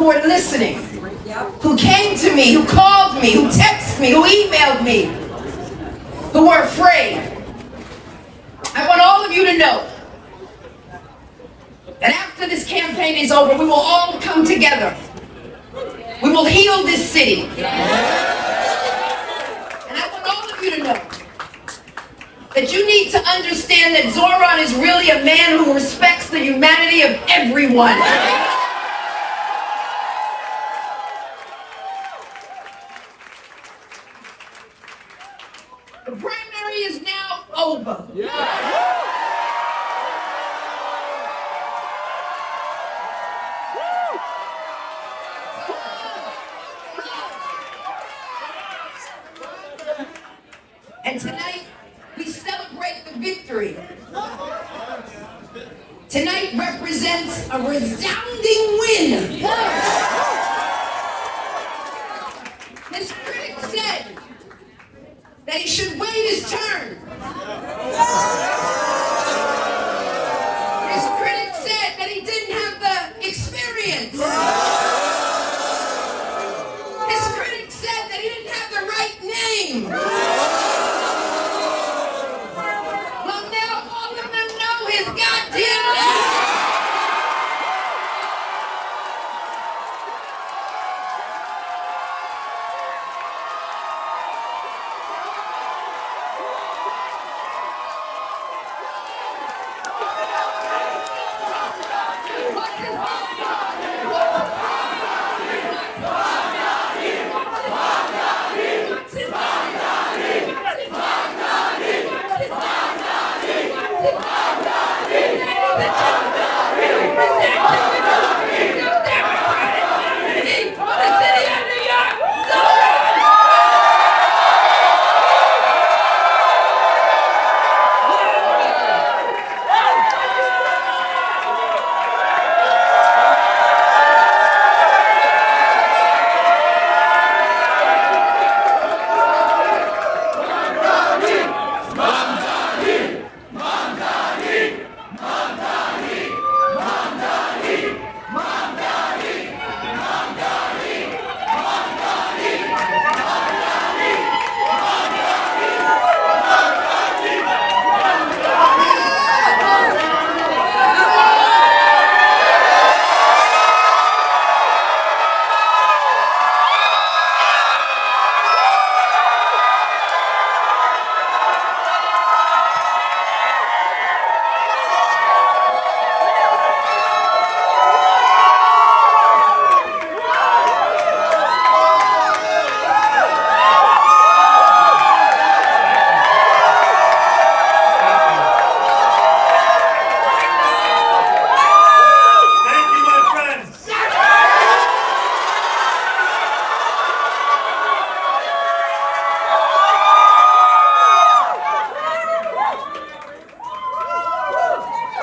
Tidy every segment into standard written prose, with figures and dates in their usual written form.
who are listening, who came to me, who called me, who texted me, who emailed me, who were afraid. I want all of you to know that after this campaign is over, we will all come together. We will heal this city. And I want all of you to know that you need to understand that Zohran is really a man who respects the humanity of everyone. The primary is now over. And tonight, we celebrate the victory. Tonight represents a resounding win. His critic said that he should wait his turn. His critic said that he didn't have the experience. His critic said that he didn't have the right name. Well, now all of them know his goddamn name.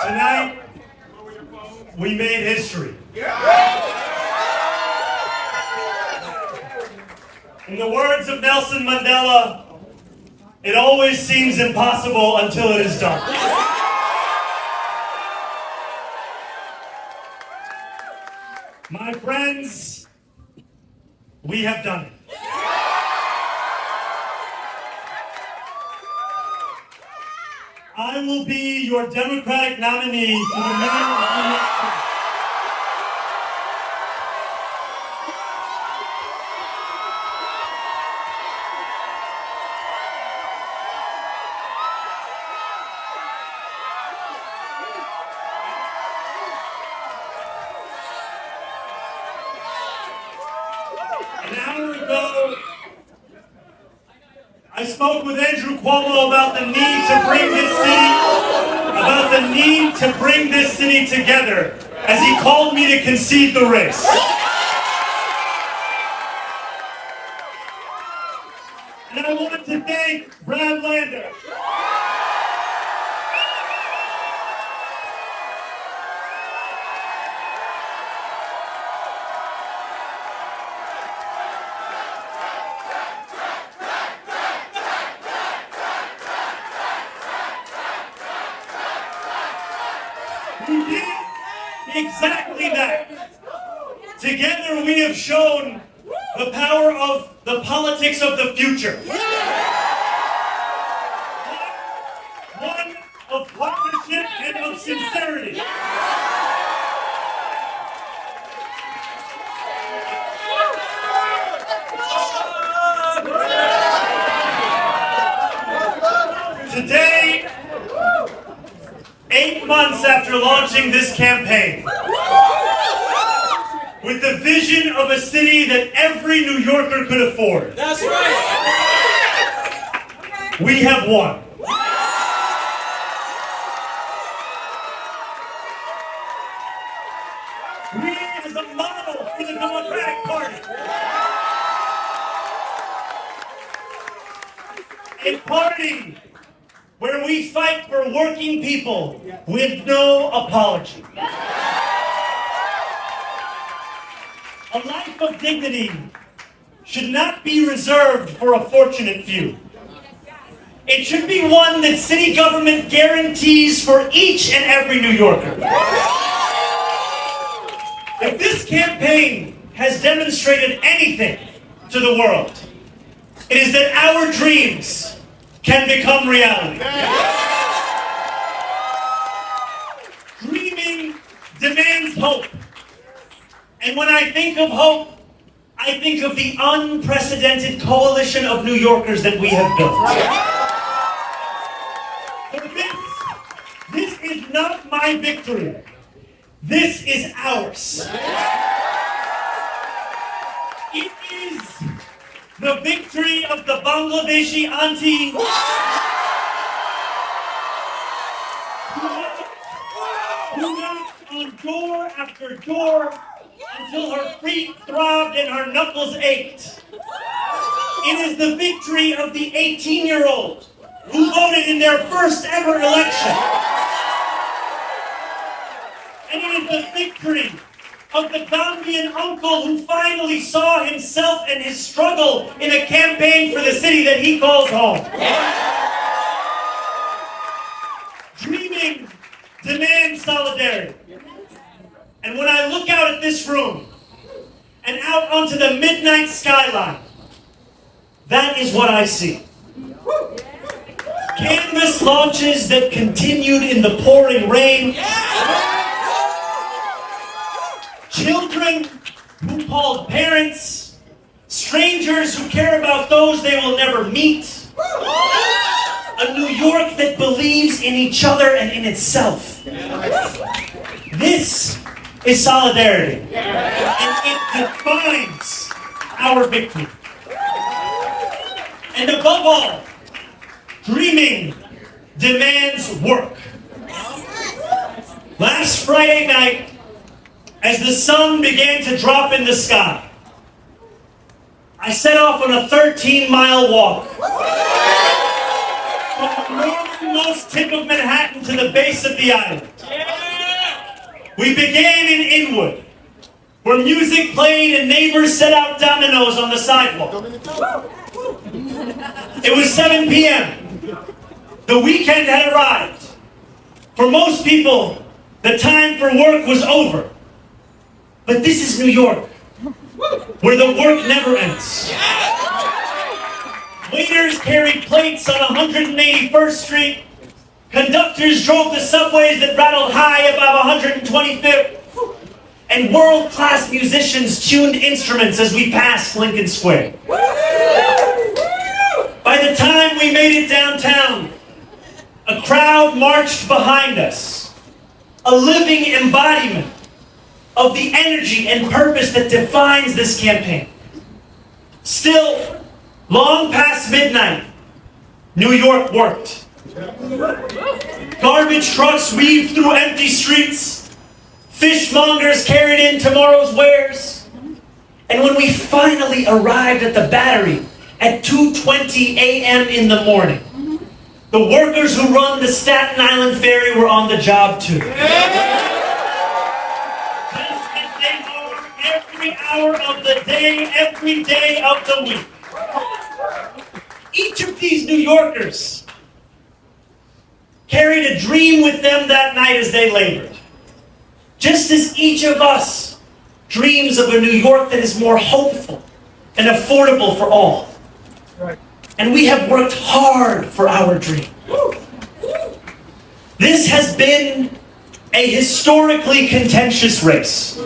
Tonight, we made history. In the words of Nelson Mandela, it always seems impossible until it is done. My friends, we have done it. I will be your Democratic nominee for the mayor of New York City. An hour ago, I spoke with Andrew Cuomo about the need to bring this city together, as he called me to concede the race. And I want to thank Brad Lander. He did exactly that. Together we have shown the power of the politics of the future. One of partnership and of sincerity. Today, 8 months after launching this campaign, with the vision of a city that every New Yorker could afford. That's right! We have won. We as a model for the Democratic Party. A party where we fight for working people with no apology. A life of dignity should not be reserved for a fortunate few. It should be one that city government guarantees for each and every New Yorker. If this campaign has demonstrated anything to the world, it is that our dreams can become reality. Dreaming demands hope. And when I think of hope, I think of the unprecedented coalition of New Yorkers that we have built. For this is not my victory. This is ours. It is the victory of the Bangladeshi auntie who knocked on door after door until her feet throbbed and her knuckles ached. It is the victory of the 18-year-old who voted in their first ever election. And it is the victory of the Gambian uncle who finally saw himself and his struggle in a campaign for the city that he calls home. Dreaming demands solidarity. And when I look out at this room and out onto the midnight skyline, that is what I see. Canvas launches that continued in the pouring rain. Children who called parents. Strangers who care about those they will never meet. A New York that believes in each other and in itself. This is solidarity. And it defines our victory. And above all, dreaming demands work. Last Friday night, as the sun began to drop in the sky, I set off on a 13-mile walk from the northernmost tip of Manhattan to the base of the island. We began in Inwood, where music played and neighbors set out dominoes on the sidewalk. It was 7 p.m. The weekend had arrived. For most people, the time for work was over. But this is New York, where the work never ends. Waiters carried plates on 181st Street. Conductors drove the subways that rattled high above 125th. And world-class musicians tuned instruments as we passed Lincoln Square. By the time we made it downtown, a crowd marched behind us. A living embodiment of the energy and purpose that defines this campaign. Still, long past midnight, New York worked. Garbage trucks weaved through empty streets. Fishmongers carried in tomorrow's wares. And when we finally arrived at the Battery at 2:20 a.m. in the morning, the workers who run the Staten Island Ferry were on the job too. Every hour of the day, every day of the week. Each of these New Yorkers carried a dream with them that night as they labored. Just as each of us dreams of a New York that is more hopeful and affordable for all. And we have worked hard for our dream. This has been a historically contentious race.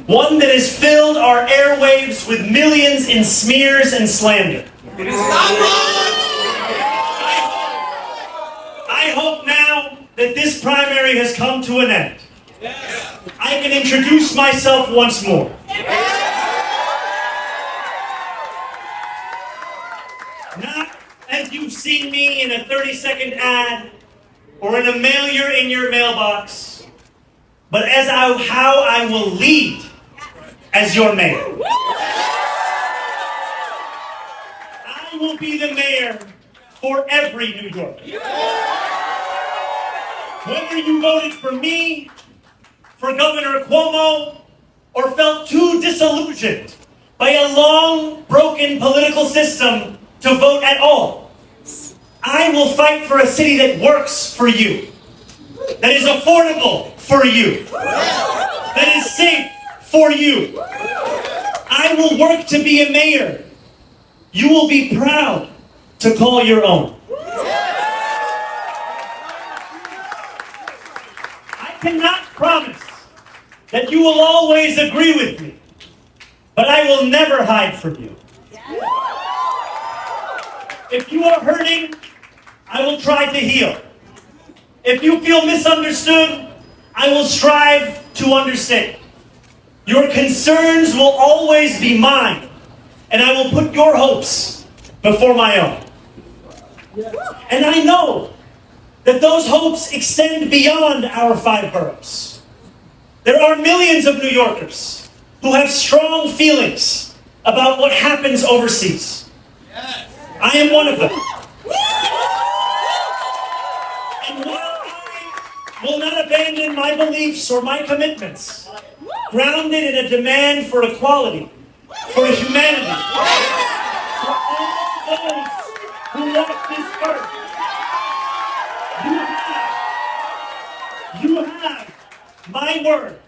One that has filled our airwaves with millions in smears and slander. I hope now that this primary has come to an end. I can introduce myself once more. Not as you've seen me in a 30-second ad or in a mailer in your mailbox, but as how I will lead as your mayor. I will be the mayor for every New Yorker. Whether you voted for me, for Governor Cuomo, or felt too disillusioned by a long, broken political system to vote at all, I will fight for a city that works for you, that is affordable for you, that is safe for you. I will work to be a mayor you will be proud to call your own. I cannot promise that you will always agree with me, but I will never hide from you. If you are hurting, I will try to heal. If you feel misunderstood, I will strive to understand. Your concerns will always be mine, and I will put your hopes before my own. And I know that those hopes extend beyond our 5 boroughs. There are millions of New Yorkers who have strong feelings about what happens overseas. I am one of them. And while I will not abandon my beliefs or my commitments, grounded in a demand for equality, for humanity, for all those who walk this earth, you have my word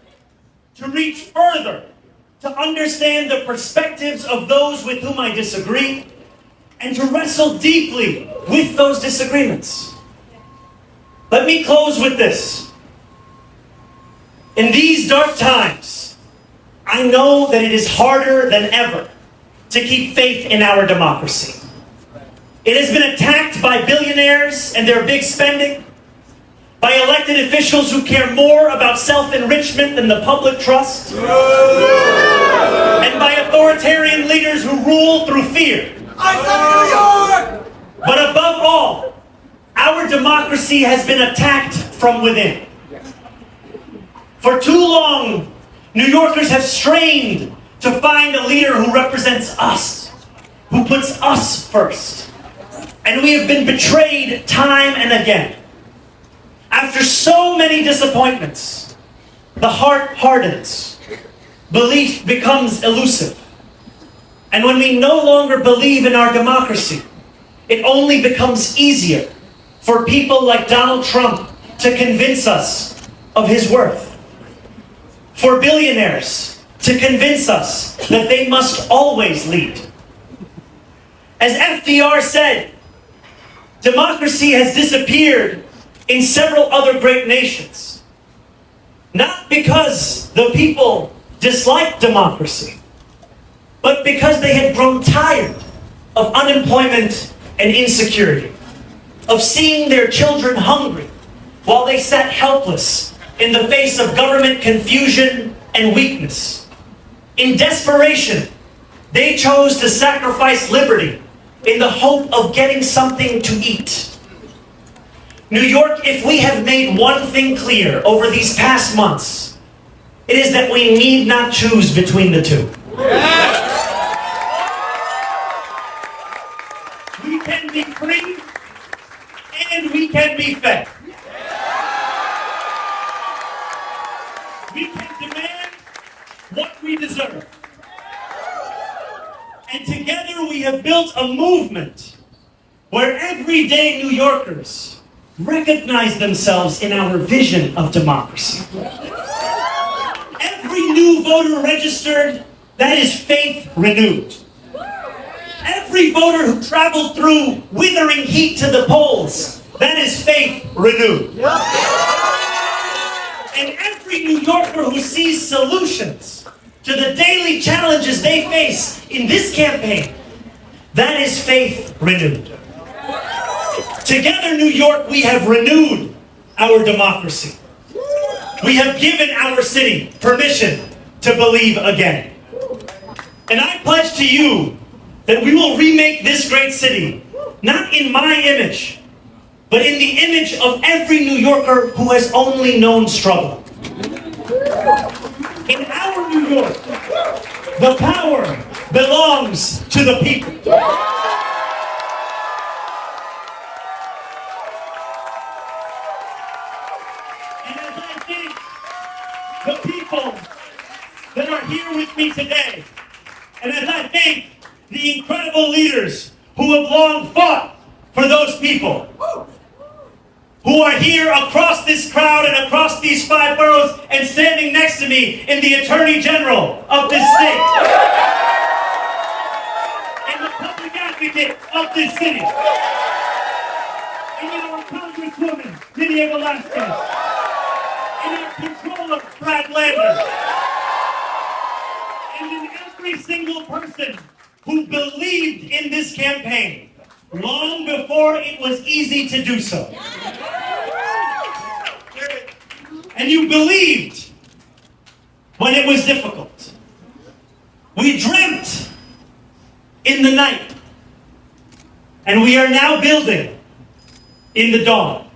to reach further, to understand the perspectives of those with whom I disagree, and to wrestle deeply with those disagreements. Let me close with this. In these dark times, I know that it is harder than ever to keep faith in our democracy. It has been attacked by billionaires and their big spending, by elected officials who care more about self-enrichment than the public trust, and by authoritarian leaders who rule through fear. I love New York! But above all, our democracy has been attacked from within. For too long, New Yorkers have strained to find a leader who represents us, who puts us first. And we have been betrayed time and again. After so many disappointments, the heart hardens. Belief becomes elusive. And when we no longer believe in our democracy, it only becomes easier for people like Donald Trump to convince us of his worth. For billionaires to convince us that they must always lead. As FDR said, democracy has disappeared in several other great nations. Not because the people disliked democracy, but because they had grown tired of unemployment and insecurity, of seeing their children hungry while they sat helpless in the face of government confusion and weakness. In desperation, they chose to sacrifice liberty in the hope of getting something to eat. New York, if we have made one thing clear over these past months, it is that we need not choose between the two. We can be free and we can be fed. We can demand what we deserve. And together we have built a movement where everyday New Yorkers recognize themselves in our vision of democracy. Every new voter registered, that is faith renewed. Every voter who traveled through withering heat to the polls, that is faith renewed. And every New Yorker who sees solutions to the daily challenges they face in this campaign, that is faith renewed. Together, New York, we have renewed our democracy. We have given our city permission to believe again. And I pledge to you that we will remake this great city, not in my image, but in the image of every New Yorker who has only known struggle. In our New York, the power belongs to the people. And as I think the people that are here with me today, and as I think the incredible leaders who have long fought for those people, who are here across this crowd and across these 5 boroughs and standing next to me in the Attorney General of this state, in the public advocate of this city, in our Congresswoman, Lydia Velasquez, in our Controller, Brad Lander, and in every single person who believed in this campaign long before it was easy to do so. And you believed when it was difficult. We dreamt in the night, and we are now building in the dawn.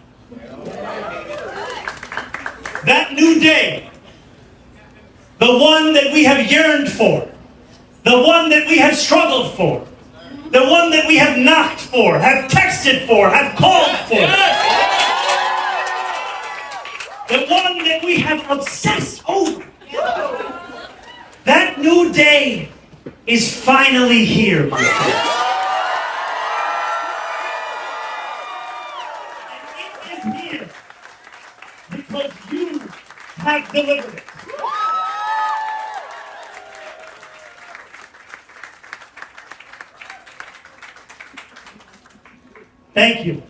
That new day, the one that we have yearned for, the one that we have struggled for, the one that we have knocked for, have texted for, have called for, the one that we have obsessed over. That new day is finally here, my friend. And it is here because you have delivered it. Thank you.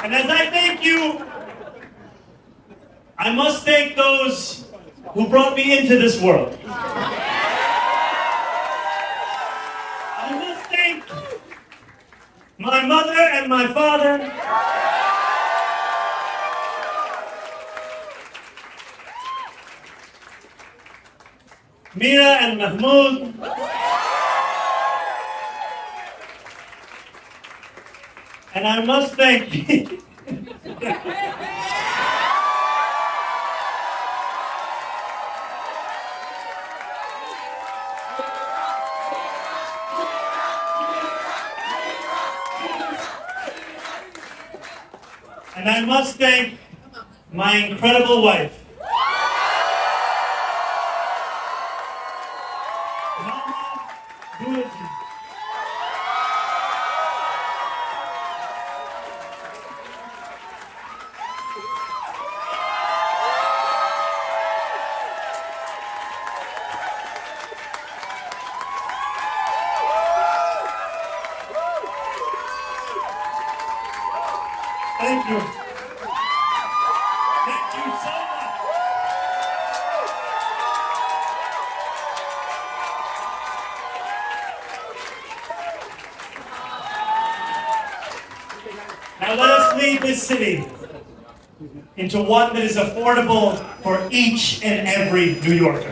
And as I thank you, I must thank those who brought me into this world. I must thank my mother and my father, Mira and Mahmoud, and I must thank and I must thank my incredible wife, Mama Gucci. Thank you. Thank you so much. Now let us lead this city into one that is affordable for each and every New Yorker.